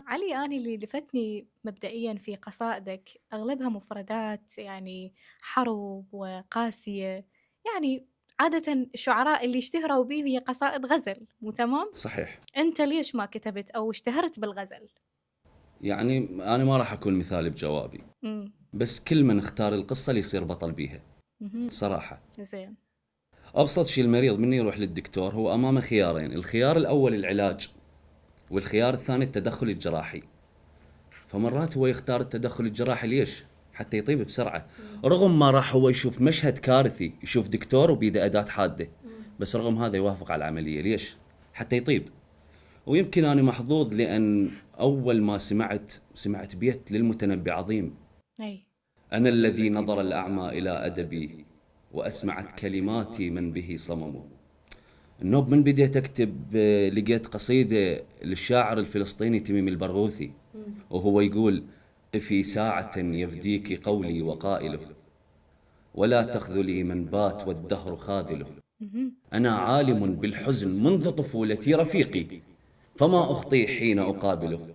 علي، أنا اللي لفتني مبدئيًا في قصائدك أغلبها مفردات يعني حرب وقاسية، يعني عادةً الشعراء اللي اشتهروا بيه هي قصائد غزل، مو تمام؟ صحيح. أنت ليش ما كتبت أو اشتهرت بالغزل؟ يعني أنا ما راح أكون مثالي بجوابي، إمم، بس كل من اختار القصة اللي يصير بطل بيها. اهم، صراحة زين، أبسط شيء المريض من يروح للدكتور هو أمامه خيارين، الخيار الأول العلاج والخيار الثاني التدخل الجراحي. فمرات هو يختار التدخل الجراحي ليش؟ حتى يطيب بسرعة. إمم، رغم ما راح هو يشوف مشهد كارثي، يشوف دكتور وبيده أداة حادة، إمم، بس رغم هذا يوافق على العملية ليش؟ حتى يطيب. ويمكن أنا محظوظ لأن أول ما سمعت بيت للمتنبي عظيم: أي، أنا الذي نظر الأعمى إلى أدبي وأسمعت كلماتي من به صمم. النوب من بديت أكتب لقيت قصيدة للشاعر الفلسطيني تميم البرغوثي، إمم، وهو يقول: قفي ساعة يفديك قولي وقائله، ولا تخذلي من بات والدهر خاذله. اهم، أنا عالم بالحزن منذ طفولتي رفيقي، فما أخطي حين أقابله.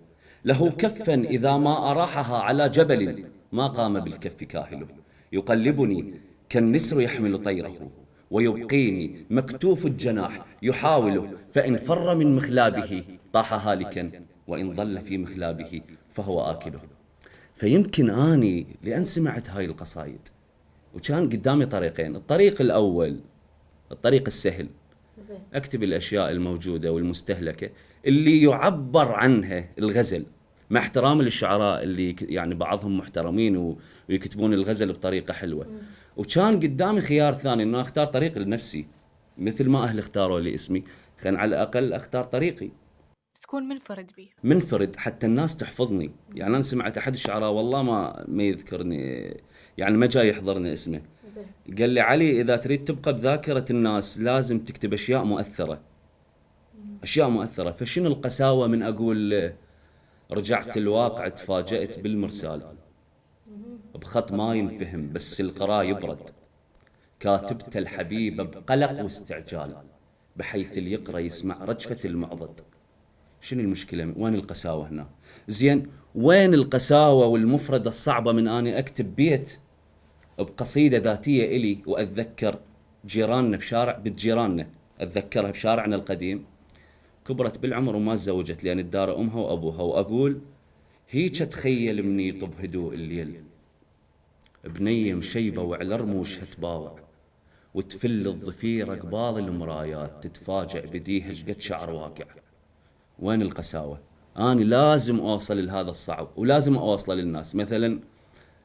له كفا إذا ما أراحها على جبل، ما قام بالكف كاهله. يقلبني كالنسر يحمل طيره، ويبقيني مكتوف الجناح يحاوله. فإن فر من مخلابه طاح هالكا، وإن ظل في مخلابه فهو آكله. فيمكن أني لأن سمعت هاي القصايد وكان قدامي طريقين: الطريق الأول الطريق السهل، زين، اكتب الاشياء الموجوده والمستهلكه اللي يعبر عنها الغزل، مع احترامي للشعراء اللي يعني بعضهم محترمين ويكتبون الغزل بطريقه حلوه. إمم، وكان قدامي خيار ثاني انه اختار طريق لنفسي، مثل ما اهلي اختاروا لي اسمي، خلينا على الاقل اختار طريقي تكون منفرد بيه، منفرد حتى الناس تحفظني. إمم، يعني انا سمعت احد الشعراء والله ما يذكرني، يعني ما جاي يحضرني اسمه، زين، قال لي: علي، اذا تريد تبقى بذاكره الناس لازم تكتب اشياء مؤثره. إمم، أشياء مؤثرة. فشنو القساوة من أقول: رجعت الواقع تفاجأت بالمرسال، اهم، بخط ما ينفهم بس القرا يبرد، كاتبت الحبيب بقلق واستعجال، بحيث اللي يقرأ يسمع رجفة المعضد. شنو المشكلة؟ وين القساوة هنا؟ زين، وين القساوة والمفردة الصعبة من أني أكتب بيت بقصيدة ذاتية إلي وأتذكر جيراننا بشارع بجيراننا، أتذكرها بشارعنا القديم، كبرت بالعمر وما تزوجت لأن الدار أمها وأبوها، وأقول: هيك أتخيل مني يطب هدوء الليل، بنية مشيبة وعلى رموشها تباوع، وتفل الضفيرة قبال المرايات تتفاجأ بديها شقد شعر واقع. وين القساوة؟ أنا لازم أوصل لهذا الصعب ولازم أوصله للناس. مثلا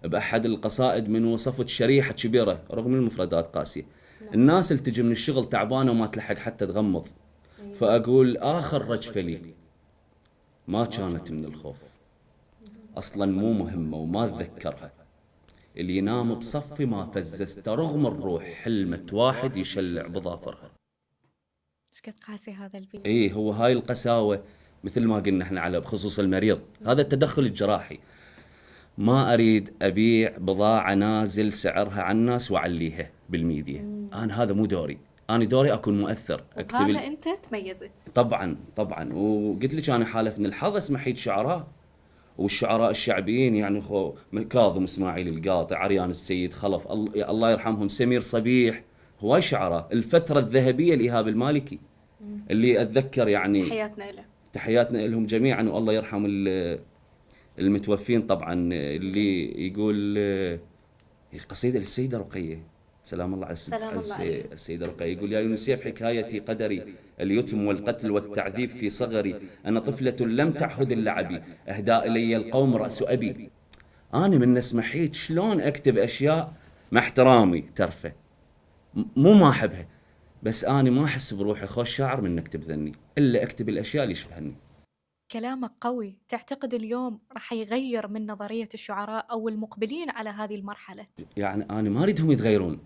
بأحد القصائد من وصفت شريحة كبيرة رغم المفردات قاسية، نعم، الناس اللي تجي من الشغل تعبانة وما تلحق حتى تغمض، أيوه، فأقول: آخر رجفة لي ما كانت من الخوف، اهم، أصلا مو مهمة وما أتذكرها، اللي ينام بصفي ما فززت رغم الروح، حلمة واحد يشلع بظافرها. إيش قد قاسي هذا البيت، إيه، هو هاي القساوة مثل ما قلنا احنا على بخصوص المريض، هذا إمم، التدخل الجراحي. ما أريد أبيع بضاعة نازل سعرها على الناس وأعليها بالميديا، إمم، أنا هذا مو دوري. أنا دوري أكون مؤثر، أكتب وبهذا أنت تميزت، طبعا طبعا. وقلت لك أنا حالفني الحظ أسمع حيد شعراء، والشعراء الشعبيين يعني كاظم اسماعيل القاطع، عريان السيد خلف، الله يرحمهم، سمير صبيح، هواي شعراء الفترة الذهبية لإيهاب المالكي إمم، اللي أتذكر يعني. تحياتنا له، تحياتنا لهم جميعا، والله يرحم المتوفين طبعا. زين، اللي يقول قصيدة للسيدة رقية، سلام الله على سلام الله عليه، السيدة رقية، يقول: يا يونسيف حكايتي قدري، اليتم والقتل والتعذيب في صغري، أنا طفلة لم تعهد اللعب، أهدى إلي القوم رأس أبي. أنا من نسمحيت شلون أكتب أشياء مع احترامي ترفه، مو ما أحبها، بس أنا ما أحس بروحي خوش شاعر من أكتب ذني، إلا أكتب الأشياء اللي يشبهني. كلامك قوي، تعتقد اليوم راح يغير من نظرية الشعراء أو المقبلين على هذه المرحلة؟ يعني أنا ما أريدهم يتغيرون.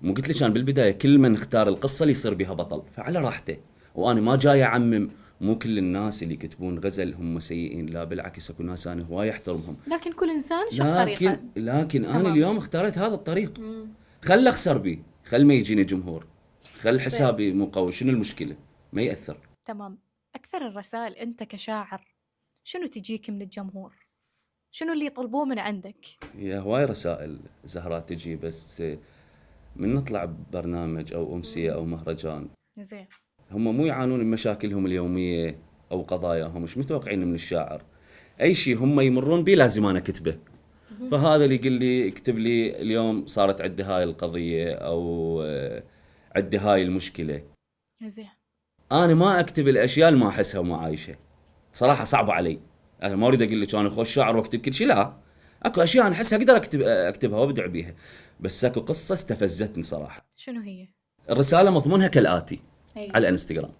مو قلت لك أنا بالبداية كل من اختار القصة اللي يصير بها بطل فعلى راحته، وأنا ما جاي أعمم. مو كل الناس اللي يكتبون غزل هم سيئين، لا بالعكس، اكو ناس انا هواي احترمهم. لكن كل إنسان شق طريقه، لكن انا تمام، اليوم اختاريت هذا الطريق. إمم، خل اخسر بيه، خل ما يجيني جمهور، خل زين، حسابي مو قوي، شنو المشكلة؟ ما يأثر. تمام، أكثر الرسائل أنت كشاعر شنو تجيك من الجمهور؟ شنو اللي يطلبوه من عندك؟ يا هواي رسائل زهرات تجي، بس من نطلع ببرنامج أو أمسية أو مهرجان زين. هم مو يعانون من مشاكلهم اليومية أو قضاياهم، مش متوقعين من الشاعر أي شيء هم يمرون به لازم أنا أكتبه. فهذا اللي يقول لي اكتب لي اليوم صارت عندي هاي القضية أو عندي هاي المشكلة. زين. أنا ما أكتب الأشياء اللي ما أحسها وما عايشة، صراحة صعبة علي. أنا ما أريد أقول لك أنا خوش شاعر وأكتب كل شيء، لا، أكو أشياء أنا أحسها أقدر أكتبها وأبدع بيها، بس أكو قصة استفزتني صراحة. شنو هي؟ الرسالة مضمونها كالآتي أي. على الانستغرام: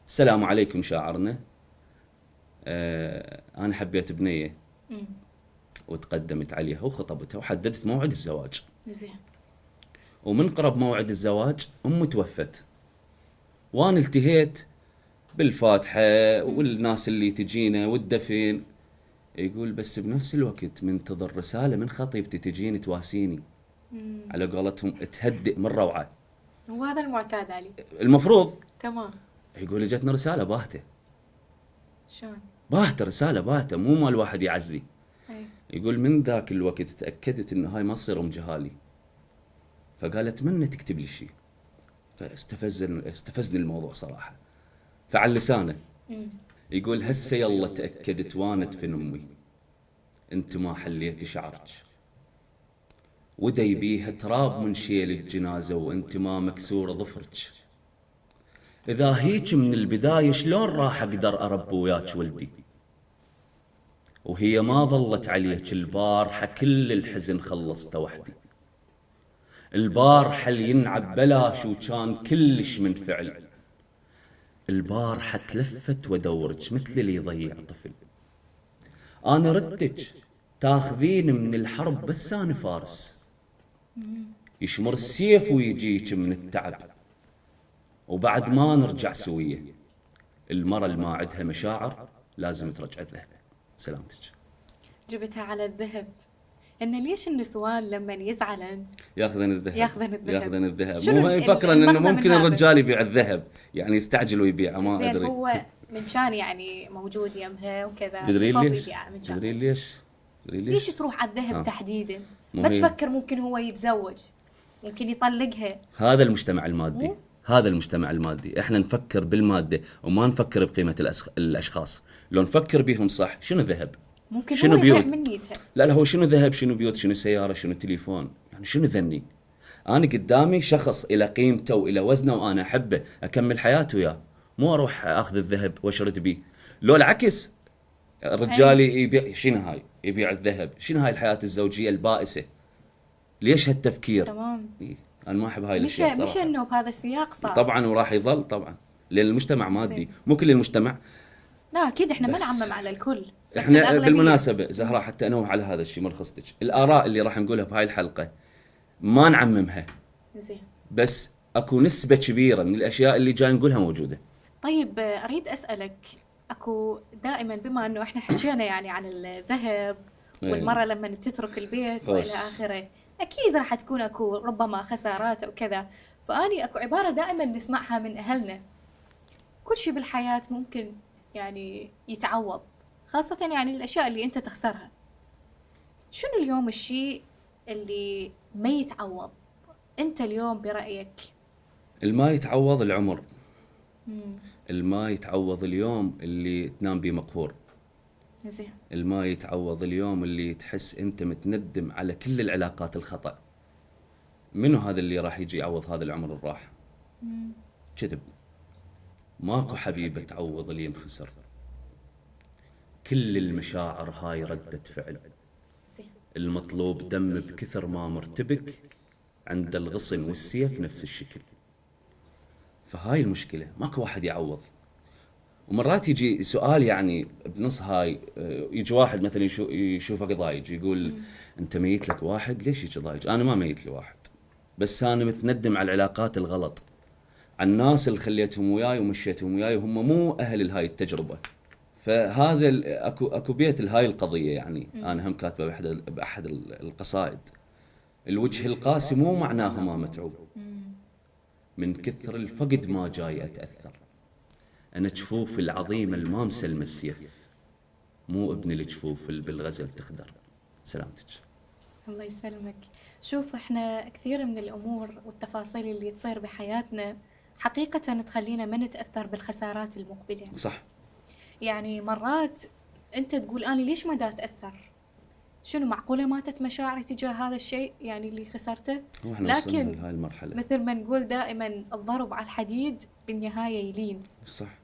السلام عليكم شاعرنا، أنا حبيت بنية وتقدمت عليها وخطبتها وحددت موعد الزواج، زين. ومن قرب موعد الزواج توفت، وانا التهيت بالفاتحة والناس اللي تجينا والدفن. يقول بس بنفس الوقت منتظر رسالة من خطيبتي تجيني تواسيني، على قولتهم تهدئ من روعة. وهذا المعتاد علي. المفروض. تمام. يقول جتنا رسالة باهتة، شلون؟ باهتة رسالة باهتة، مو مال واحد يعزي. أي. يقول من ذاك الوقت تأكدت إن هاي ما تصير أم جهالي، فقال أتمنى تكتب لي شيء. استفزني الموضوع صراحة. فعلى لسانه يقول هسه يلا تأكدت وانا ادفن أمي، انت ما حليتي شعرك، ودي بيها تراب من شيل الجنازة وانت ما مكسور ظفرك. إذا هيك من البداية شلون راح أقدر أربي وياك ولدي، وهي ما ظلت عليك البارحة كل الحزن خلصته وحدي. البارحة اللي ينعب بلاش وكان كلش منفعل، البارحة تلفت ودورج مثل اللي يضيع طفل. أنا ردتك تاخذين من الحرب بس أنا فارس، يشمر السيف ويجيك من التعب، وبعد ما نرجع سوية. المرة اللي ما عندها مشاعر لازم ترجع الذهب. سلامتك. جبتها على الذهب. إن ليش النسوان لما يزعلن ياخذن الذهب، ياخذن الذهب. مو هي فكرة انه المغزى من ممكن هذا؟ الرجال يبيع الذهب، يعني يستعجل ويبيعه، ما زين، ادري. هو من كان يعني موجود يمها وكذا. تدرين حب ليش؟ يبيعه من كان. تدرين ليش؟ ليش تروح على الذهب تحديدا؟ مو ما هي. تفكر ممكن هو يتزوج، ممكن يطلقها. هذا المجتمع المادي، هذا المجتمع المادي. احنا نفكر بالمادة وما نفكر بقيمة الاشخاص. لو نفكر بيهم صح، شنو ذهب؟ ممكن شنو هو يضيع بيوت؟ من نيتها. لا هو شنو ذهب، شنو بيوت، شنو سيارة، شنو تليفون، يعني شنو ذني؟ انا قدامي شخص الى قيمته والى وزنه وانا احبه، اكمل حياته وياه، مو اروح اخذ الذهب واشرد بيه. لو العكس، الرجال يبيع شنو هاي، يبيع الذهب، شنو هاي الحياة الزوجية البائسة؟ ليش هالتفكير؟ تمام. انا ما احب هاي الاشياء صراحة. مش انه بهذا السياق صار. طبعا وراح يظل طبعا، لان المجتمع مادي، مو كل المجتمع. لا اكيد احنا ما نعمم على الكل، بس احنا الأغلبية. بالمناسبة زهراء حتى انوه على هذا الشيء ملخصتك، الاراء اللي راح نقولها بهاي الحلقة ما نعممها، زين. بس اكو نسبة كبيرة من الاشياء اللي جاي نقولها موجودة. طيب اريد اسالك، اكو دائما بما انه احنا حكينا يعني عن الذهب والمرة لما تترك البيت والى اخره، اكيد راح تكون اكو ربما خسارات او كذا. فاني اكو عبارة دائما نسمعها من اهلنا: كل شيء بالحياة ممكن يعني يتعوض، خاصة يعني الاشياء اللي انت تخسرها. شنو اليوم الشيء اللي ما يتعوض انت اليوم برأيك؟ الما يتعوض العمر. الما يتعوض اليوم اللي تنام بيه مقهور. زين. الما يتعوض اليوم اللي تحس انت متندم على كل العلاقات الخطأ. منو هذا اللي راح يجي يعوض هذا العمر الراح؟ كذب. ماكو حبيبة تعوض اللي ينخسر. كل المشاعر هاي ردة فعل. زين. المطلوب دم بكثر ما مرتبك، عند الغصن والسيف نفس الشكل. فهاي المشكلة، ماكو واحد يعوض. ومرات يجي سؤال يعني بنص هاي، يجي واحد مثلا يشوفك ضايج، يقول انت ميت لك واحد، ليش يجي ضايج؟ انا ما ميت لي واحد، بس انا متندم على العلاقات الغلط، على الناس اللي خليتهم وياي ومشيتهم وياي وهم مو اهل لهاي التجربة. فهذا اكو بيت لهاي القضية يعني. انا هم كاتبه باحد القصائد: الوجه القاسي مو معناه ما متعوب، من كثر الفقد ما جاي اتأثر، انا جفوف العظيمة المامسة المسيف، مو ابن الجفوف بالغزل تخدر. سلامتك. الله يسلمك. شوف احنا كثير من الأمور والتفاصيل اللي تصير بحياتنا حقيقة تخلينا ما نتأثر بالخسارات المقبلة. صح. يعني مرات انت تقول أنا ليش ما دا أتأثر؟ شنو معقولة ماتت مشاعري تجاه هذا الشيء يعني اللي خسرته؟ واحنا وصلنا لكن لهاي المرحلة. مثل ما نقول دائما الضرب على الحديد بالنهاية يلين. صح.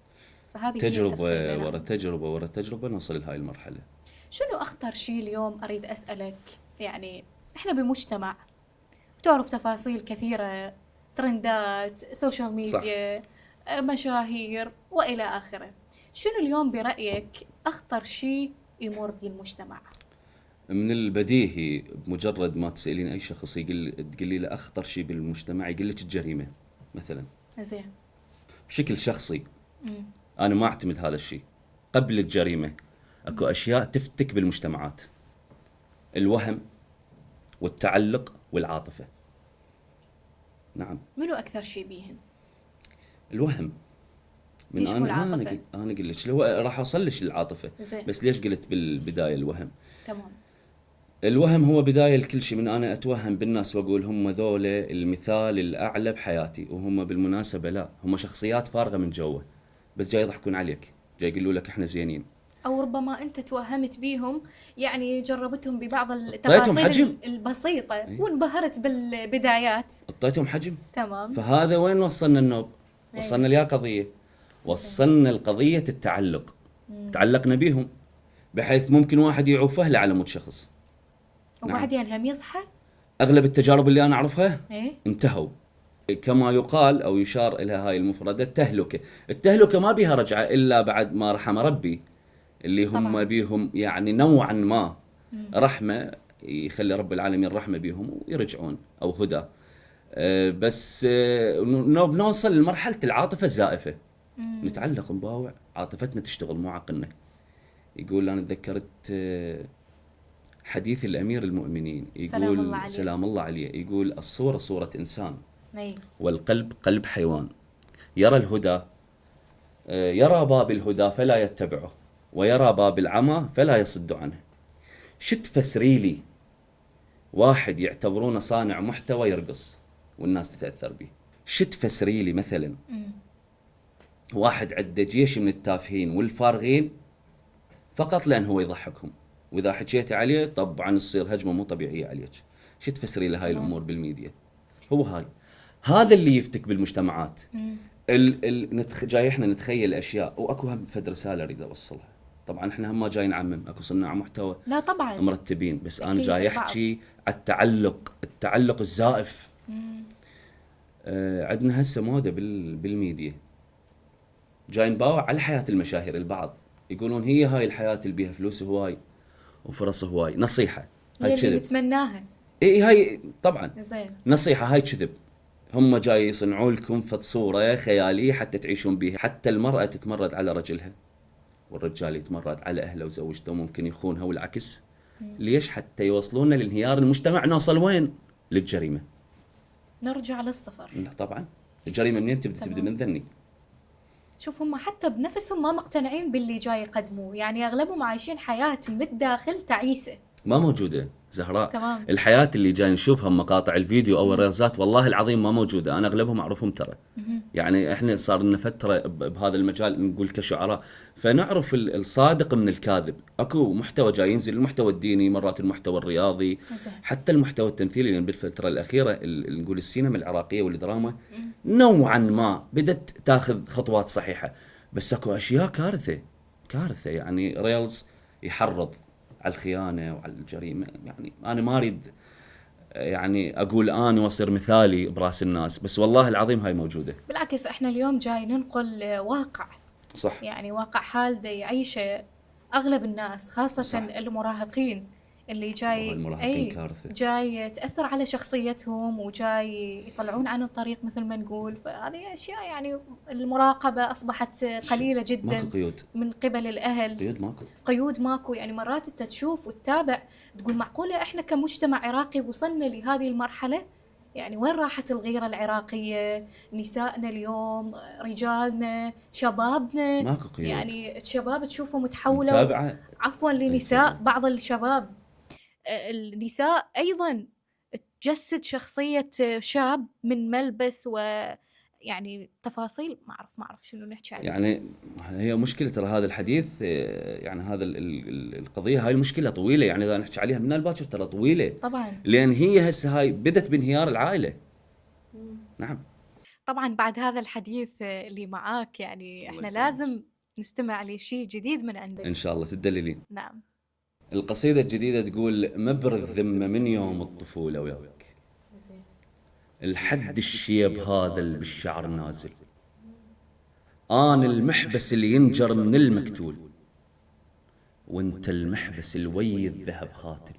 فهذه هي تجربة التفصيلة. ورا تجربة ورا تجربة نوصل لهاي المرحلة. شنو أخطر شيء اليوم أريد أسألك؟ يعني إحنا بمجتمع تعرف تفاصيل كثيرة، ترندات، سوشيال ميديا، مشاهير وإلى آخره. شنو اليوم برأيك أخطر شيء يمر به المجتمع؟ من البديهي بمجرد ما تسألين أي شخص تقولي له أخطر شيء بالمجتمع يقول لك الجريمة مثلا. زين. بشكل شخصي أنا ما أعتمد هذا الشيء. قبل الجريمة أكو أشياء تفتك بالمجتمعات: الوهم والتعلق والعاطفة. نعم. منو أكثر شيء بيهن؟ الوهم. من أنا أقول لك هو راح أوصل لك العاطفة. زين. بس ليش قلت بالبداية الوهم؟ تمام. الوهم هو بداية لكل شيء. من أنا أتوهم بالناس وأقول هم ذولا المثال الأعلى بحياتي، وهم بالمناسبة لا، هم شخصيات فارغة من جوه، بس جاي يضحكون عليك، جاي يقولوا لك إحنا زينين. أو ربما أنت توهمت بيهم، يعني جربتهم ببعض التفاصيل البسيطة وانبهرت بالبدايات. اعطيتهم حجم. تمام. فهذا وين وصلنا النوب؟ وصلنا ليا قضية. وصلنا القضية التعلق. تعلقنا بيهم بحيث ممكن واحد يعوفه له على مود شخص. وبعدين هم يصحى. أغلب التجارب اللي أنا أعرفها إيه؟ انتهوا. كما يقال أو يشار إلى هاي المفردة التهلكة. التهلكة ما بيها رجعة إلا بعد ما رحم ربي، اللي هم طبعا. بيهم يعني نوعا ما رحمة، يخلي رب العالمين رحمة بيهم ويرجعون أو هدى. بس نوصل لمرحلة العاطفة الزائفة. نتعلق نباوع، عاطفتنا تشتغل مو عقلنا. يقول أنا تذكرت حديث الأمير المؤمنين، يقول سلام الله عليه، يقول الصورة صورة إنسان والقلب قلب حيوان، يرى الهدى، يرى باب الهدى فلا يتبعه، ويرى باب العمى فلا يصد عنه. شت فسري لي واحد يعتبرونه صانع محتوى يرقص والناس تتأثر به؟ شت فسري لي مثلا واحد عنده جيش من التافهين والفارغين فقط لأن هو يضحكهم، وإذا حكيت عليه طبعا تصير هجمة مو طبيعية عليك. شو تفسري لهاي الأمور بالميديا؟ هو هذا اللي يفتك بالمجتمعات. جاي احنا نتخيل أشياء، وأكو هم فد رسالة أريد أوصلها. طبعا احنا هم ما جاي نعمم، أكو صناع محتوى لا طبعا مرتبين، بس أنا جاي أحكي على التعلق الزائف. عندنا هسه موضة بالميديا، جاي نباوع على حياة المشاهير. البعض يقولون هي هاي الحياة اللي بيها فلوس هواي وفرص هواي. نصيحة هاي كذب. اللي نتمناها. هاي طبعا زين. نصيحة هاي كذب. هم جاي يصنعوا لكم فد صورة خيالية حتى تعيشون بيها. حتى المرأة تتمرد على رجلها والرجال يتمرد على أهله وزوجته، ممكن يخونها والعكس. ليش؟ حتى يوصلونا لانهيار المجتمع. نوصل وين؟ للجريمة. نرجع للصفر. لا طبعا الجريمة منين تبدأ من ذني. شوف هم حتى بنفسهم ما مقتنعين باللي جاي يقدموه، يعني أغلبهم عايشين حياة من الداخل تعيسة ما موجودة زهراء. تمام. الحياة اللي جاي نشوفها مقاطع الفيديو أو الريلزات والله العظيم ما موجودة. أنا أغلبهم أعرفهم ترى. يعني إحنا صار لنا فترة بهذا المجال نقول كشعراء، فنعرف الصادق من الكاذب. أكو محتوى جاي ينزل، المحتوى الديني، مرات المحتوى الرياضي، حتى المحتوى التمثيلي. لأن بالفترة الأخيرة نقول السينما العراقية والدراما نوعا ما بدت تاخذ خطوات صحيحة، بس أكو أشياء كارثة. يعني ريلز يحرض على الخيانة وعلى الجريمة. يعني أنا ما أريد يعني أقول أنا وأصير مثالي براس الناس، بس والله العظيم هاي موجودة. بالعكس إحنا اليوم جاي ننقل واقع. صح. يعني واقع حال دا يعيشه أغلب الناس، خاصة صح. المراهقين اللي جاي جاي تأثر على شخصيتهم وجاي يطلعون عن الطريق مثل ما نقول. فهذه أشياء يعني المراقبة أصبحت قليلة جدا. ماكو قيود من قبل الأهل. قيود ماكو. يعني مرات أنت تشوف وتتابع تقول معقولة إحنا كمجتمع عراقي وصلنا لهذه المرحلة يعني وين راحت الغيرة العراقية؟ نسائنا اليوم، رجالنا، شبابنا، ماكو قيود. يعني الشباب تشوفهم تحولوا متابعة. عفوا اي لنساء. تفضل. بعض الشباب النساء أيضا تجسد شخصية شاب من ملبس ويعني تفاصيل، ما أعرف شنو نحكي عليه. يعني هي مشكلة ترى هذا الحديث، يعني هذا القضية هاي المشكلة طويلة، يعني إذا نحكي عليها من الباكر ترى طويلة. طبعا لأن هي هسه هاي بدت بانهيار العائلة. نعم. طبعا بعد هذا الحديث اللي معاك يعني الله احنا يسلمك. لازم نستمع لشيء جديد من إن عندك. شاء الله تدللين. نعم. القصيدة الجديدة تقول: مبر الذمة من يوم الطفولة وياك، الحد الشيب هذا اللي بالشعر نازل، آن المحبس اللي ينجر من المكتول، وانت المحبس الوي الذهب خاتل.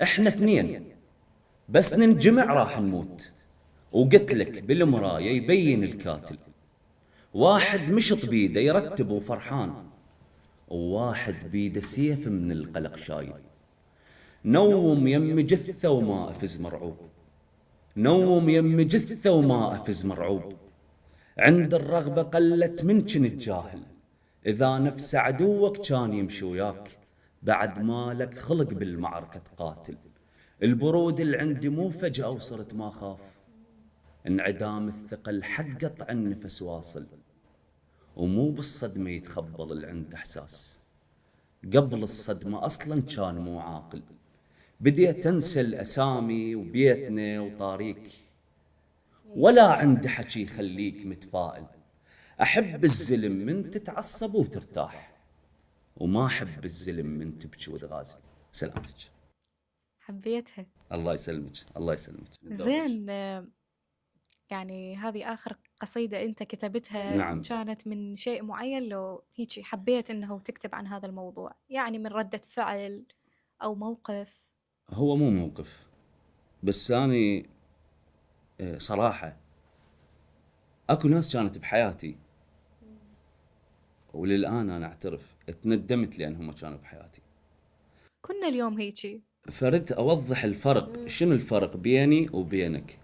احنا اثنين بس ننجمع راح نموت، وقلت لك بالمراية يبين الكاتل، واحد مشط بيده يرتب وفرحان، وواحد بيده سيف من القلق شايل. نوم يم جثة وما أفز مرعوب، نوم يم جثة وما أفز مرعوب، عند الرغبة قلت من كنت جاهل، إذا نفس عدوك كان يمشي وياك، بعد مالك خلق بالمعركة تقاتل. البرود اللي عندي مو فجأة وصرت ما خاف، انعدام الثقل حد قطع النفس واصل، ومو بالصدمة يتخبل اللي عنده إحساس، قبل الصدمة أصلا كان مو عاقل. بديت أنسى الأسامي وبيتنا وطاريك، ولا عندي حكي يخليك متفائل. أحب الزلم من تتعصب وترتاح، وما أحب الزلم من تبكي وتغازل. سلامتك. حبيتها. الله يسلمك، الله يسلمك. زين يعني هذه آخر قصيدة أنت كتبتها، نعم. كانت من شيء معين لو هيك حبيت أنه تكتب عن هذا الموضوع، يعني من ردة فعل أو موقف؟ هو مو موقف، بس أنا صراحة أكو ناس كانت بحياتي وللآن أنا أعترف تندمت لأنهم كانوا بحياتي. كنا اليوم هيجي. فردت أوضح الفرق. شنو الفرق بيني وبينك؟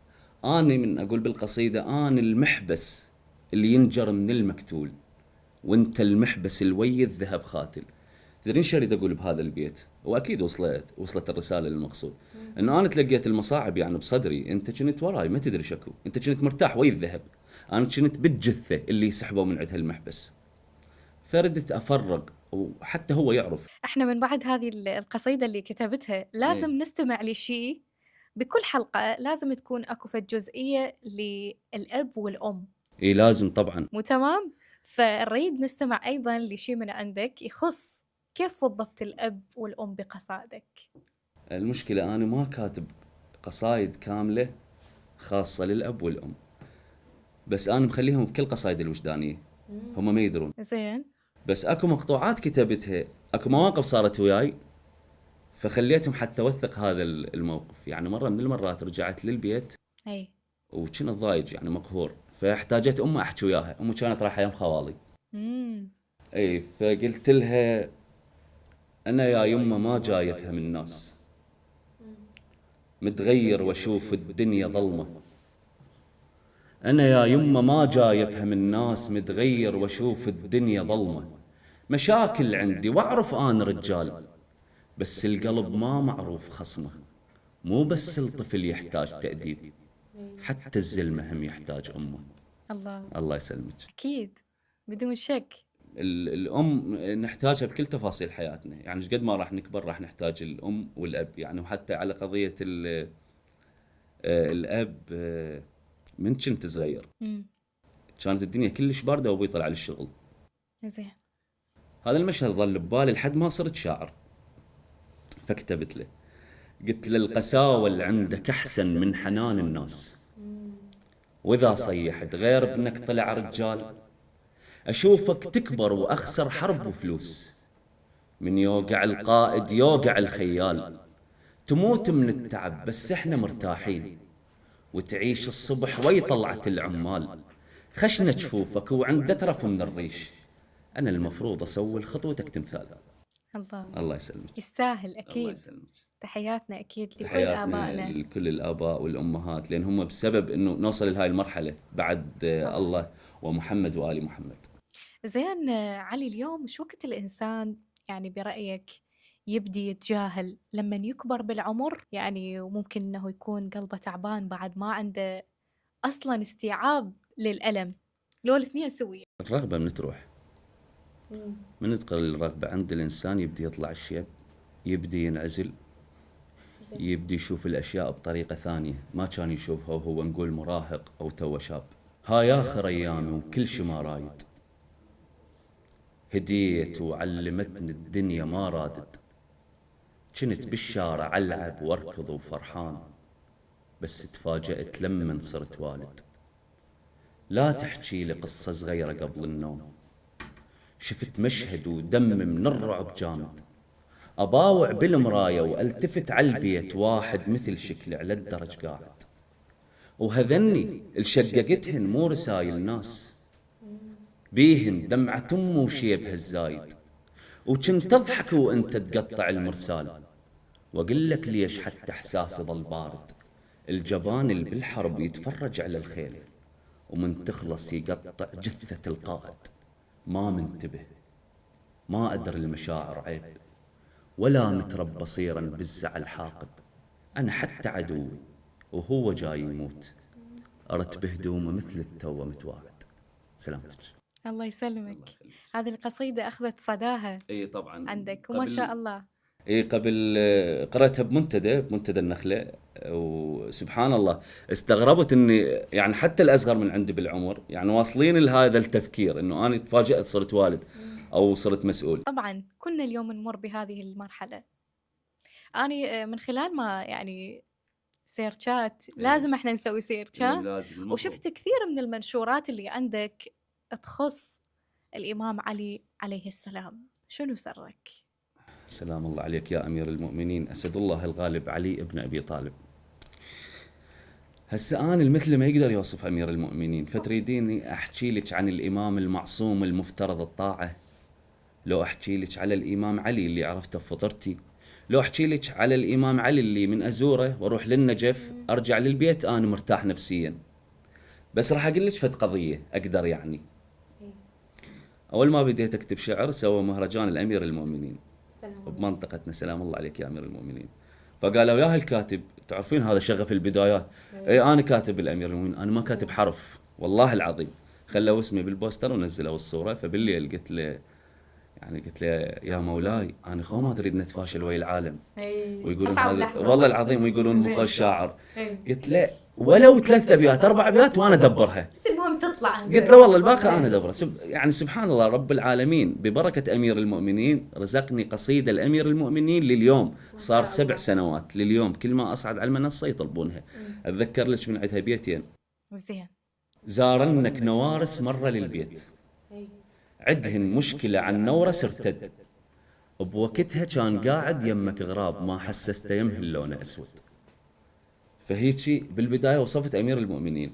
أنا من أقول بالقصيدة: أنا المحبس اللي ينجر من المكتول، وانت المحبس الوي الذهب خاتل. تدرين شو اريد اقول بهذا البيت؟ واكيد وصلت الرساله للمقصود. انه انا تلقيت المصاعب يعني بصدري، انت كنت وراي ما تدري شكو، انت كنت مرتاح ويا الذهب، انا كنت بالجثه اللي سحبوا من عندها المحبس. فردت افرق وحتى هو يعرف. احنا من بعد هذه القصيدة اللي كتبتها لازم ايه. نستمع لشيء. بكل حلقة لازم تكون اكو فد جزئية للأب والأم. ايه لازم طبعا. مو تمام؟ فنريد نستمع أيضا لشيء من عندك يخص كيف وظفت الأب والأم بقصائدك. المشكله انا ما كاتب قصايد كامله خاصه للاب والام، بس انا مخليهم بكل قصايد الوجدانيه، هم ما يدرون. زين. بس اكو مقطوعات كتبتها، اكو مواقف صارت وياي، فخليتهم حتى اوثق هذا الموقف. يعني مره من المرات رجعت للبيت اي. وكنت ضايج يعني مقهور، فاحتاجت امي احكي وياها. امي كانت رايحه يم خوالي. امم. اي فقلت لها: انا يا يمه ما جاي افهم الناس، متغير واشوف الدنيا ظلمه. انا يا يمه ما جاي افهم الناس، متغير واشوف الدنيا ظلمه. مشاكل عندي واعرف انا رجال، بس القلب ما معروف خصمه. مو بس الطفل يحتاج تأديب، حتى الزلمة هم يحتاج أمه. الله. الله يسلمك. أكيد بدون شك. الأم نحتاجها بكل تفاصيل حياتنا، يعني قد ما راح نكبر راح نحتاج الأم والأب. يعني وحتى على قضية الأب، من كنت صغير كانت الدنيا كلش باردة وأبوي طلع للشغل. زين. هذا المشهد ظل ببالي لحد ما صرت شاعر، فكتبت له. قلت له: القساوة اللي عندك أحسن من حنان الناس، وإذا صيحت غير ابنك طلع رجال، أشوفك تكبر وأخسر حرب وفلوس، من يوقع القائد يوقع الخيال، تموت من التعب بس إحنا مرتاحين، وتعيش الصبح وي طلعة العمال، خشنا جفوفك وعند ترف من الريش، أنا المفروض أسوي لخطوتك تمثال. الله. الله يسلمك. يستاهل الله أكيد. يسلمك. تحياتنا أكيد لكل تحياتنا آبائنا. لكل الآباء والأمهات، لأن هم بسبب إنه نوصل لهاي المرحلة بعد طبعا. الله ومحمد وآل محمد. زين علي، اليوم شو وقت الإنسان يعني برأيك يبدي يتجاهل لما يكبر بالعمر، يعني وممكن إنه يكون قلبه تعبان بعد ما عنده أصلا استيعاب للألم، لو الاثنين سوية؟ الرغبة من تروح، من تقل الرغبة عند الإنسان يبدي يطلع الشيب، يبدي ينعزل، يبدي يشوف الأشياء بطريقة ثانية ما كان يشوفها وهو نقول مراهق أو تو شاب. هاي آخر أيامي وكل شي ما رايد، هديت وعلمتني الدنيا ما رادد، كنت بالشارع ألعب واركض وفرحان، بس تفاجأت لمن صرت والد. لا تحكي لي قصة صغيرة قبل النوم، شفت مشهد ودم من الرعب جامد، أباوع بالمراية والتفت على البيت واحد مثل شكلي على الدرج قاعد، وهذني الشققتهن مو رسايل ناس، بيهن دمعة أم وشيبها الزايد، وكنت أضحك وأنت تقطع المرسال، وأقول لك ليش حتى إحساسي ظل بارد، الجبان اللي بالحرب يتفرج على الخيل، ومن تخلص يقطع جثة القائد، ما منتبه، ما أدري المشاعر عيب، ولا متربى صيرا بالزعل حاقد، أنا حتى عدوي وهو جاي يموت، أرت بهدومه مثل التو متواعد. سلامتك. الله يسلمك. هذه القصيدة أخذت صداها اي طبعا عندك وما شاء الله. اي قبل قرأتها بمنتدى النخلة، وسبحان الله استغربت اني يعني حتى الاصغر من عندي بالعمر يعني واصلين لهذا التفكير انه انا تفاجأت صرت والد او صرت مسؤول. طبعا كنا اليوم نمر بهذه المرحلة. أنا من خلال ما يعني سيرشات، لازم احنا نسوي سيرشات، لازم وشفت كثير من المنشورات اللي عندك تخص الإمام علي عليه السلام. شنو سرك؟ سلام الله عليك يا أمير المؤمنين، أسد الله الغالب علي ابن أبي طالب. هسه أنا المثل ما يقدر يوصف أمير المؤمنين، فتريديني أحكي لك عن الإمام المعصوم المفترض الطاعة، لو أحكي لك على الإمام علي اللي عرفته بفطرتي، لو أحكي لك على الإمام علي اللي من أزوره وأروح للنجف أرجع للبيت أنا مرتاح نفسيا. بس راح أقول لك فد قضية أقدر يعني. أول ما بديت أكتب شعر سوى مهرجان الأمير المؤمنين بمنطقتنا، سلام الله عليك يا أمير المؤمنين، فقالوا يا الكاتب، تعرفين هذا شغف البدايات، اي انا كاتب الامير المؤمنين، انا ما كاتب حرف والله العظيم، خلوا اسمي بالبوستر ونزلوا الصوره، فبالليل قلت له يا مولاي انا خو ما تريد نتفاشل ويا العالم ويقولون هذا والله العظيم ويقولون مخ الشاعر، قلت له ولو 3 أبيات 4 أبيات وانا ادبرها، بس المهم تطلع. قلت له والله الباقي انا ادبره. يعني سبحان الله رب العالمين ببركه امير المؤمنين رزقني قصيده الامير المؤمنين لليوم، صار 7 سنوات لليوم كل ما اصعد على المنصه يطلبونها. اتذكر لك من عندها بيتين. زين. زارنك نوارس مره للبيت، عدهن مشكله عن نورس ارتد، بوقتها كان قاعد يمك غراب ما حسسته يمهل لونه اسود. فهيجي بالبدايه وصفت امير المؤمنين.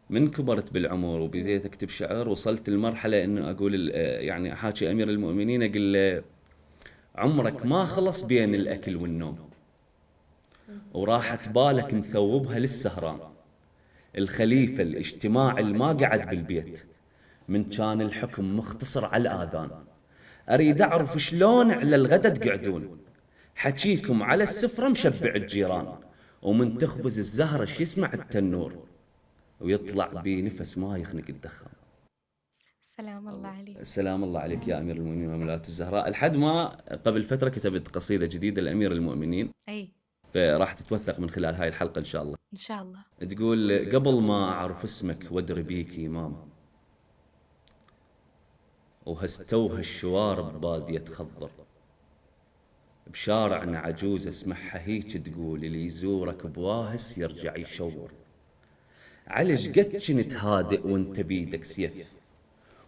من كبرت بالعمر وبديت اكتب شعر وصلت لمرحله انه اقول يعني احاكي امير المؤمنين اقول له عمرك ما خلص بين الاكل والنوم، وراحت بالك مثوبها للسهران، الخليفه الاجتماعي اللي ما قعد بالبيت، من كان الحكم مختصر على الاذان، اريد اعرف شلون على الغدا تقعدون، حكيكم على السفره مشبع الجيران، ومن تخبز الزهره شو يسمع التنور، ويطلع بنفس ما يخنق الدخان. سلام الله عليك. سلام الله عليك يا أمير المؤمنين ومولاة الزهراء. لحد ما قبل فترة كتبت قصيدة جديدة لأمير المؤمنين، أي فراح تتوثق من خلال هاي الحلقة إن شاء الله. إن شاء الله. تقول قبل ما أعرف اسمك وأدري بيك إمام، وهستوها الشوارب بادية تخضر، بشارعنا عجوز اسمعها هيك تقول اللي يزورك بواهس يرجع يشور، علش قد كنت هادئ وانت بيدك سيف،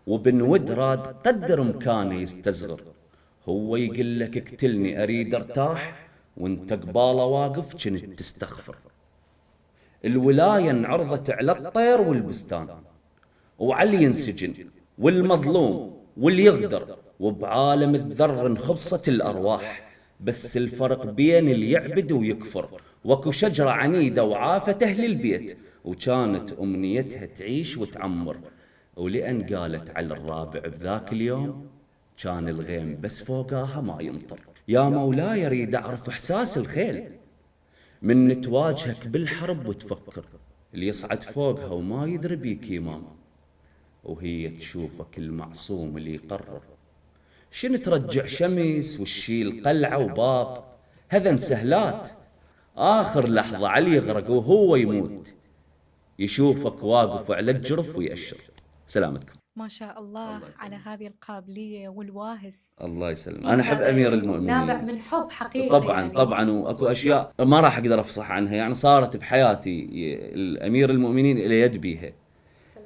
وبن ود راد قدر مكانه يستصغر، هو يقول لك اقتلني اريد ارتاح، وانت قباله واقف كنت تستغفر، الولايه انعرضت على الطير والبستان، وعلي ينسجن والمظلوم واللي يغدر، وبعالم الذر انخبصت الارواح، بس الفرق بين اللي يعبد ويكفر. واكو شجرة عنيدة وعافت أهل البيت، وكانت أمنيتها تعيش وتعمر، ولأن قالت على الرابع بذاك اليوم كان الغيم بس فوقاها ما يمطر. يا مولاي يريد أعرف إحساس الخيل من تواجهك بالحرب وتفكر، اللي يصعد فوقها وما يدري بيك إمام، وهي تشوفك المعصوم اللي يقرر شن ترجع شمس وتشيل قلعة وباب. هذا سهلات، آخر لحظة علي يغرق وهو يموت، يشوفك واقف على الجرف ويأشر. سلامتكم. ما شاء الله على هذه القابلية والواهس. الله يسلم. أنا أحب أمير المؤمنين، نابع من حب حقيقي طبعا يعني. طبعا. واكو اشياء ما راح اقدر افصح عنها، يعني صارت بحياتي الامير المؤمنين الى يد بيها.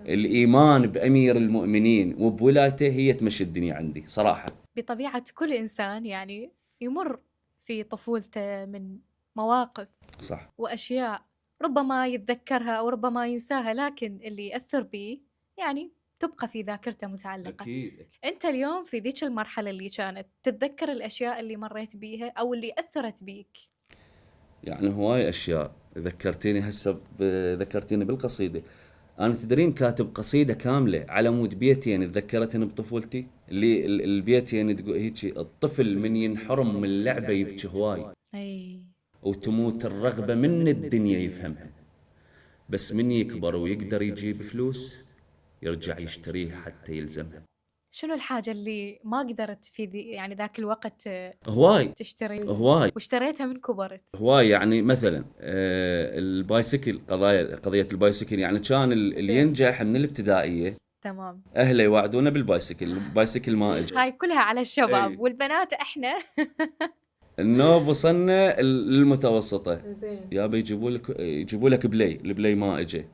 الايمان بامير المؤمنين وبولايته هي تمشي الدنيا عندي صراحه. بطبيعة كل إنسان يعني يمر في طفولته من مواقف صح. وأشياء ربما يتذكرها أو ربما ينساها، لكن اللي يأثر به يعني تبقى في ذاكرته متعلقة. اكيد. أنت اليوم في ذيك المرحلة اللي كانت تتذكر الأشياء اللي مريت بيها أو اللي أثرت بيك؟ يعني هواي اشياء ذكرتيني هسه، ذكرتيني بالقصيده. انا تدرين كاتب قصيده كامله على مود بيتين تذكرتني بطفولتي، اللي البيتين تقول هيك: الطفل من ينحرم من اللعبه يبكي هواي، أي وتموت الرغبه من الدنيا يفهمها، بس من يكبر ويقدر يجيب فلوس يرجع يشتريها حتى يلزمها. شنو الحاجة اللي ما قدرت في يعني ذاك الوقت هواي تشتري هواي واشتريتها من كبرت؟ هواي. يعني مثلا البايسكل، قضية البايسكل، يعني كان اللي ينجح من الابتدائية تمام. أهله يوعدونه بالبايسكل، البايسكل ما إجا. هاي كلها على الشباب. أي. والبنات احنا النوب وصلنا للمتوسطة، زين. يابا يجيبوا لك بلاي، البلاي ما إجا.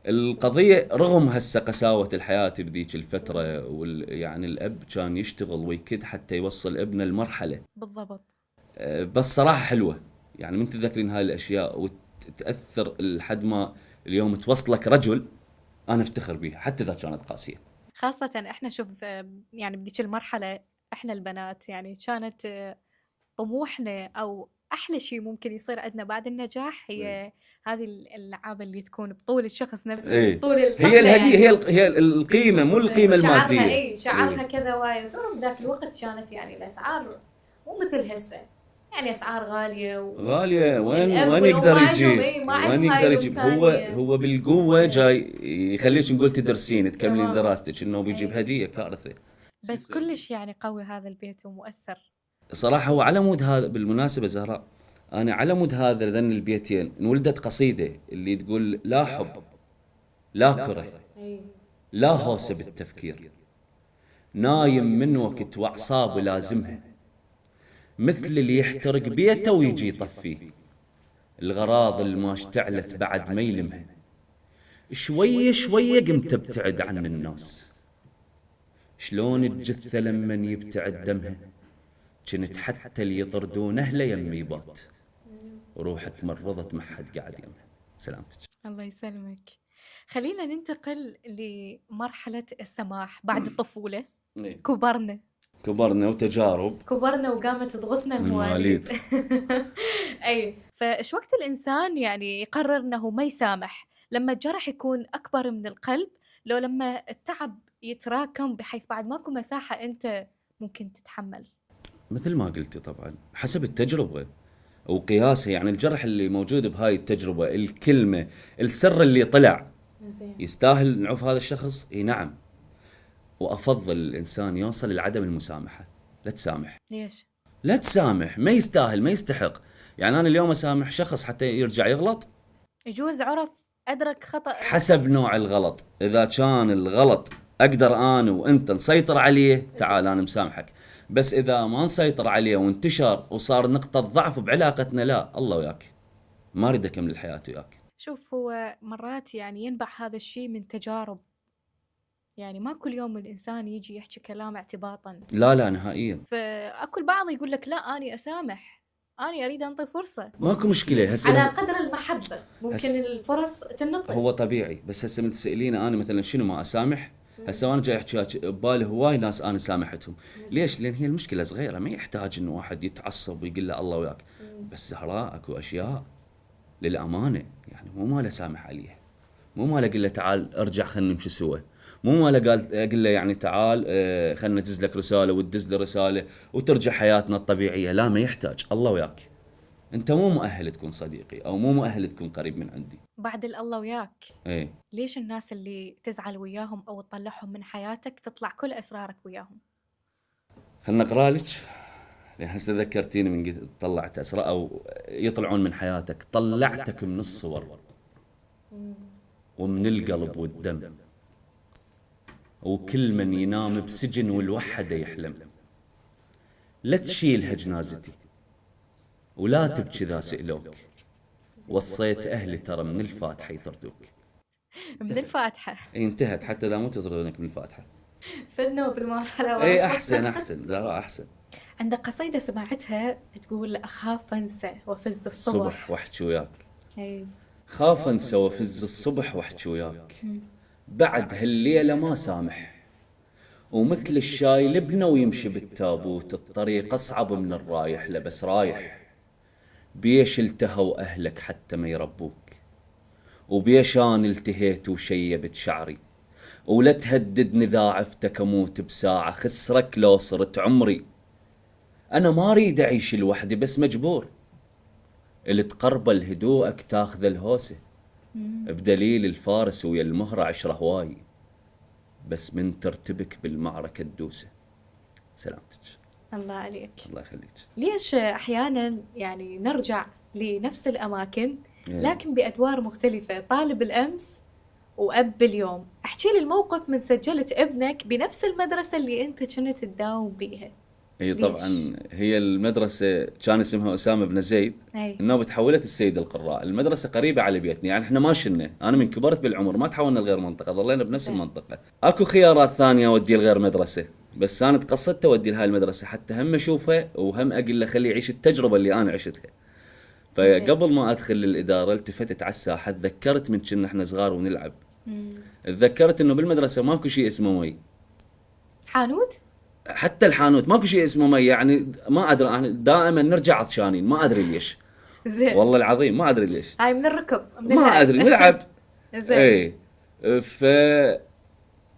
القضية رغم هسه قساوة الحياة بذيك الفترة، يعني الأب كان يشتغل ويكد حتى يوصل ابنه المرحلة. بالضبط. بس صراحة حلوة، يعني من تذكرين هاي الأشياء وتأثر لحد ما اليوم توصلك رجل، أنا افتخر بيها حتى إذا كانت قاسية. خاصة احنا شوف يعني بذيك المرحلة احنا البنات يعني كانت طموحنا او احلى شيء ممكن يصير عندنا بعد النجاح هي هذه الالعاب اللي تكون بطول الشخص نفسه. إيه. طول هي الهدية، يعني. هي القيمة، مو القيمة شعرها المادية. اي شعرها إيه. كذا وايد. تعرف ذاك الوقت كانت يعني الاسعار مو مثل هسه، يعني اسعار غالية غالية. وين والأب يقدر والأم يجيب؟ إيه ما وين عندهم يقدر هاي يجيب؟ الإمكانية. هو بالقوة جاي يخليك نقول تدرسين تكملين تمام. دراستك، إنه بيجيب إيه. هدية. كارثة. بس كلش يعني قوي هذا البيت ومؤثر. صراحة هو على مود هذا. بالمناسبة زهراء، أنا على مود هذا ذن البيتين انولدت قصيدة اللي تقول: لا حب، لا كره، لا هوس بالتفكير، نايم من وقت وأعصابه لازمها، مثل اللي يحترق بيته ويجي يطفيه، الغراض اللي ما اشتعلت بعد ما يلمها، شوية شوية قمت ابتعد عن الناس، شلون الجثة لمن يبتعد دمها، كنت حتى اللي يطردون أهله يمي بات، وروحي تمرضت ما حد قاعد يمها. سلامتك. الله يسلمك. خلينا ننتقل لمرحلة السماح بعد الطفولة. كبرنا وتجارب وقامت تضغطنا المواليد. أي فإيش وقت الإنسان يعني يقرر أنه ما يسامح؟ لما الجرح يكون أكبر من القلب، لو لما التعب يتراكم بحيث بعد ماكو مساحة أنت ممكن تتحمل؟ مثل ما قلتي طبعا حسب التجربة وقياسها. يعني الجرح اللي موجود بهاي التجربة، الكلمة، السر اللي طلع، يستاهل نعوف هذا الشخص؟ اي نعم. وأفضل الإنسان يوصل لعدم المسامحة. لا تسامح. ليش؟ لا تسامح، ما يستاهل، ما يستحق. يعني أنا اليوم أسامح شخص حتى يرجع يغلط؟ يجوز عرف أدرك خطأ. حسب نوع الغلط. إذا كان الغلط أقدر أنا وأنت نسيطر عليه، تعال أنا مسامحك. بس إذا ما نسيطر عليه وانتشر وصار نقطة ضعف بعلاقتنا، لا، الله وياك، ما أريد أكمل الحياة وياك. شوف، هو مرات يعني ينبع هذا الشيء من تجارب. يعني ما كل يوم الإنسان يجي يحكي كلام اعتباطا. لا نهائيا. فأكو البعض يقول لك لا، أنا أسامح، أنا أريد أنطي فرصة. ماكو مشكلة. على قدر المحبة ممكن الفرص تنطي. هو طبيعي. بس هسه من تسأليني أنا مثلا شنو ما أسامح، هسه انا جاي احكي لك ببالي هواي ناس انا سامحتهم. ليش؟ لان هي المشكله صغيره، ما يحتاج انه واحد يتعصب ويقول له الله وياك. بس زهراء اكو اشياء للامانه يعني مو ماله سامح عليها، مو ماله اقول له تعال ارجع خلينا نمشي سوا، مو ماله قال اقول له يعني تعال خلينا ندز لك رساله وتدز له رساله وترجع حياتنا الطبيعيه. لا، ما يحتاج. الله وياك، انت مو مؤهل تكون صديقي او مو مؤهل تكون قريب من عندي. بعد الله وياك، ايه، ليش الناس اللي تزعل وياهم أو تطلعهم من حياتك تطلع كل أسرارك وياهم؟ خلنا اقرا لك. لان هسه ذكرتيني من قلت طلعت اسرار او يطلعون من حياتك. طلعتك من الصور ومن القلب والدم، وكل من ينام بسجن والوحده يحلم. لا تشيلها جنازتي ولا تبكي ذا سئلوك، وصيت اهلي ترى من الفاتحه يطردوك. من الفاتحة. اي انتهت، حتى اذا مو تطردونك من الفاتحه. فدنا بالمرحلة اي واصلة. احسن زهراء احسن. عندك قصيدة سمعتها تقول أخاف أنسى وفز الصبح. الصبح واحكي وياك، أي. خاف انسى وفز الصبح واحكي وياك، بعد هالليله ما سامح، ومثل الشاي لبنه ويمشي بالتابوت، الطريق اصعب من الرايح له بس رايح. بيش التهوا اهلك حتى ما يربوك، وبيش انا التهيت وشيبت شعري، ولا تهددني ذا عفتك اموت بساعه، خسرك لو صرت عمري. انا ما اريد اعيش لوحدي بس مجبور، اللي تقربل هدوءك تاخذ الهوسه، بدليل الفارس ويا المهره عشره هواي، بس من ترتبك بالمعركه تدوسه. سلامتك. الله عليك. الله يخليك. ليش أحيانا يعني نرجع لنفس الأماكن إيه. لكن بأدوار مختلفة؟ طالب الأمس وأب اليوم. احكي لي الموقف من سجلت ابنك بنفس المدرسة اللي أنت كنت تداوم بيها. هي ليش؟ طبعا هي المدرسة كان اسمها أسامة بن زيد، أي. النوبة تحولت السيد القراء. المدرسة قريبة على بيتنا، يعني احنا ما شلنا، أنا من كبرت بالعمر ما تحولنا لغير منطقة، ظلينا بنفس زين. المنطقة. أكو خيارات ثانية أودي لغير مدرسة، بس أنا تقصدت أودي لهاي المدرسة حتى هم أشوفها وهم أقول له خليه يعيش التجربة اللي أنا عشتها. زين. فقبل ما أدخل الإدارة التفتت على الساحة، تذكرت من كنا احنا صغار ونلعب. تذكرت إنه بالمدرسة ماكو شيء اسمه مي، حانوت؟ حتى الحانوت ماكو شيء اسمه مي، يعني ما ادري، انا دائما نرجع عطشانين ما ادري ليش. زين. والله العظيم ما ادري ليش. هاي من الركض من ما اللعب. ادري نلعب. زين. اي ف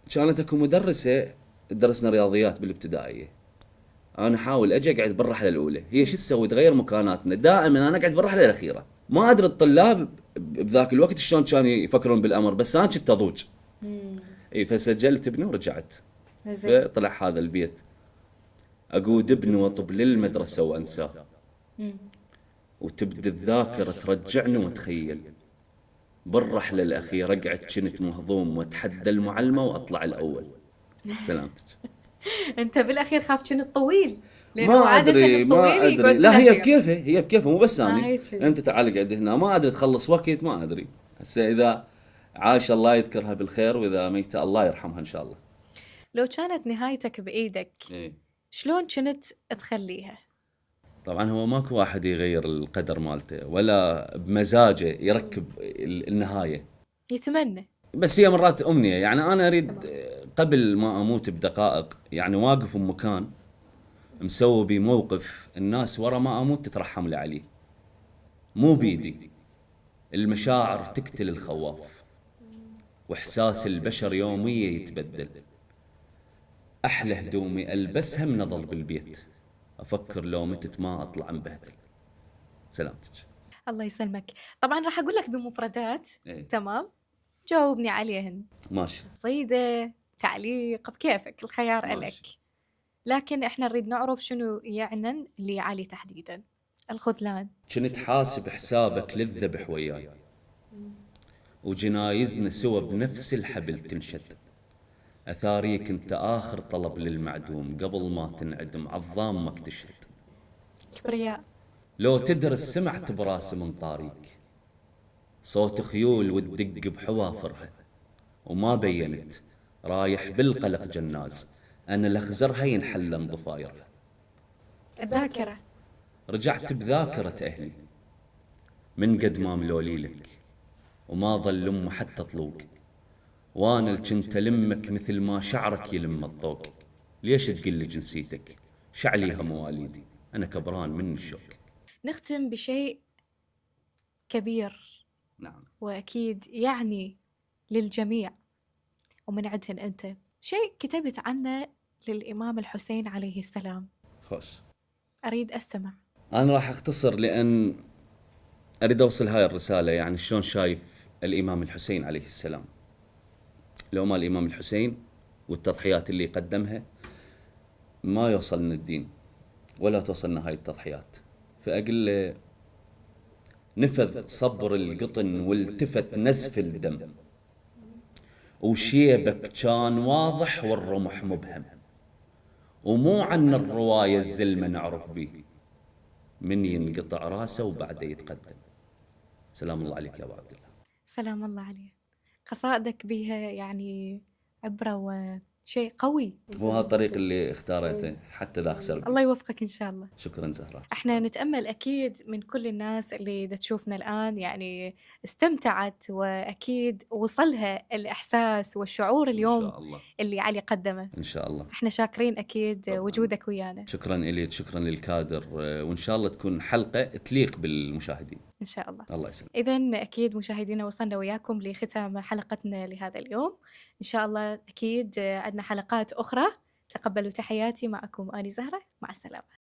كانت اكو مدرسه تدرسنا رياضيات بالابتدائيه. انا احاول اجي اقعد بالرحله الاولى، هي شو تسوي؟ تغير مكاناتنا، دائما انا اقعد بالرحله الاخيره. ما ادري الطلاب بذاك الوقت شلون كانوا يفكرون بالامر، بس انا كنت اضوج. اي فسجلت ابني ورجعت. زين. فطلع هذا البيت، أقود ابني وأطب للمدرسة وأنساه، وتبدي الذاكرة ترجعني وأتخيل بالرحلة الأخيرة أقعد كنت مهضوم وأتحدى المعلمة وأطلع الأول. سلامتك. أنت بالأخير خاف كنت طويل، لأنه ما عادة أدري الطويل ما أدري، يقعد لا هي بالأخير. بكيفها، هي بكيفها مو بس أنا. هيك. أنت تعال قعد هنا، ما أدري تخلص وقت، ما أدري. هسه إذا عاش الله يذكرها بالخير، وإذا ميتة الله يرحمها إن شاء الله. لو كانت نهايتك بإيدك إيه. شلون كنت تخليها؟ طبعا هو ماكو واحد يغير القدر مالته ولا بمزاجه يركب النهاية، يتمنى. بس هي مرات أمنية. يعني أنا أريد قبل ما أموت بدقائق يعني واقف بمكان مسوي بي موقف الناس ورا ما أموت تترحم لي عليه، مو بيدي. المشاعر تقتل الخواف، وإحساس البشر يوميا يتبدل. أحلى هدومي ألبسها من أظل بالبيت، أفكر لو متت ما أطلع مبهدل. سلامتك. الله يسلمك. طبعا راح أقول لك بمفردات. إيه. تمام، جاوبني عليهن. ماشي. قصيدة، تعليق، بكيفك، الخيار ماشي. لك. لكن احنا نريد نعرف شنو يعنن لعلي تحديدا. الخذلان. كنت حاسب حسابك للذبح وياي، وجنايزنا سوا بنفس الحبل تنشد. أثاريك انت آخر طلب للمعدوم، قبل ما تنعدم عظامك تشد. كبرياء. لو تدرس سمعت براس من طاريك، صوت خيول وتدق بحوافرها، وما بينت رايح بالقلق جناز، أنا لخزرها ينحلن ضفايرها. الذاكرة. رجعت بذاكرة أهلي من قد ما ملولي لك، وما ظل أم حتى طلوق، وانا اللي كنت ألمك مثل ما شعرك يلم الطوق. ليش تقل لي جنسيتك؟ شعليها مواليدي، أنا كبران من الشوق. نختم بشيء كبير نعم. وأكيد يعني للجميع ومن عندهن أنت، شيء كتبت عنه للإمام الحسين عليه السلام. خوش. أريد أستمع. أنا راح أختصر لأن أريد أوصل هاي الرسالة، يعني شلون شايف الإمام الحسين عليه السلام. لو ما الإمام الحسين والتضحيات اللي قدمها ما يوصلنا الدين ولا توصلنا هاي التضحيات. فأقول له نفذ صبر القطن والتفت نزف الدم، وشيبك كان واضح والرمح مبهم، ومو عن الرواية الزلمة نعرف بيه، من ينقطع راسه وبعده يتقدم. سلام الله عليك يا أبو عبد الله. سلام الله عليه. قصائدك بها يعني عبرة وشيء قوي. هو هذا الطريق اللي اختارته حتى ذا خسر بي. الله يوفقك إن شاء الله. شكرا زهرة. احنا نتأمل أكيد من كل الناس اللي دا تشوفنا الآن يعني استمتعت وأكيد وصلها الإحساس والشعور إن اليوم شاء الله. اللي علي قدمه. إن شاء الله. احنا شاكرين أكيد طبعاً. وجودك ويانا. شكرا إليك، شكرا للكادر، وإن شاء الله تكون حلقة تليق بالمشاهدين. إن شاء الله. الله يسلمك. إذن أكيد مشاهدينا وصلنا وياكم لختام حلقتنا لهذا اليوم. إن شاء الله أكيد عندنا حلقات أخرى. تقبلوا تحياتي، معكم آني زهرة، مع السلامة.